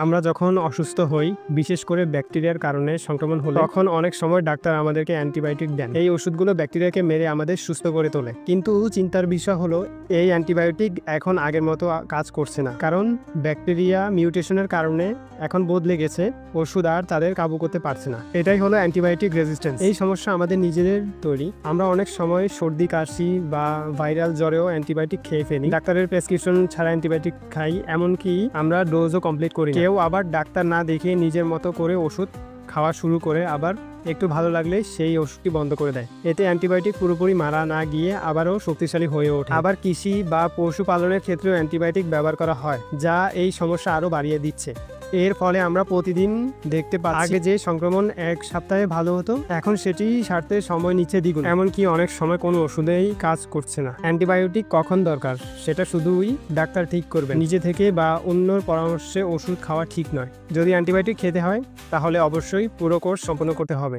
আমরা যখন অসুস্থ হই, বিশেষ করে ব্যাকটেরিয়ার কারণে সংক্রমণ হলে, তখন অনেক সময় ডাক্তার আমাদেরকে অ্যান্টিবায়োটিক দেন। এই ওষুধগুলো ব্যাকটেরিয়াকে মেরে আমাদের সুস্থ করে তোলে। কিন্তু চিন্তার বিষয় হলো এই অ্যান্টিবায়োটিক এখন আগের মতো কাজ করছে না, কারণ ব্যাকটেরিয়া মিউটেশনের কারণে এখন বদলে গেছে। ওষুধ আর তাদের কাবু করতে পারছে না। এটাই হলো অ্যান্টিবায়োটিক রেজিস্ট্যান্স। এই সমস্যা আমাদের নিজেদের তৈরি। আমরা অনেক সময় সর্দি, কাশি বা ভাইরাল জ্বরেও অ্যান্টিবায়োটিক খেয়ে ফেলি। ডাক্তারের প্রেসক্রিপশন ছাড়া অ্যান্টিবায়োটিক খাই, এমনকি আমরা ডোজও কমপ্লিট করি। কেউ আবার ডাক্তার না দেখিয়ে নিজের মতো করে ওষুধ খাওয়া শুরু করে, আবার একটু ভালো লাগলে সেই ওষুধটি বন্ধ করে দেয়। এতে অ্যান্টিবায়োটিক পুরোপুরি মারা না গিয়ে আবারও শক্তিশালী হয়ে ওঠে। আবার কৃষি বা পশুপালনের ক্ষেত্রেও অ্যান্টিবায়োটিক ব্যবহার করা হয়, যা এই সমস্যা আরও বাড়িয়ে দিচ্ছে। এর ফলে আমরা প্রতিদিন দেখতে পাচ্ছি, আগে যে সংক্রমণ এক সপ্তাহে ভালো হতো, এখন সেটি সারতে সময় নিচ্ছে দ্বিগুণ। এমনকি অনেক সময় কোনো ওষুধেই কাজ করছে না। অ্যান্টিবায়োটিক কখন দরকার সেটা শুধুই ডাক্তার ঠিক করবেন। নিজে থেকে বা অন্যর পরামর্শে ওষুধ খাওয়া ঠিক নয়। যদি অ্যান্টিবায়োটিক খেতে হয় তাহলে অবশ্যই পুরো কোর্স সম্পন্ন করতে হবে।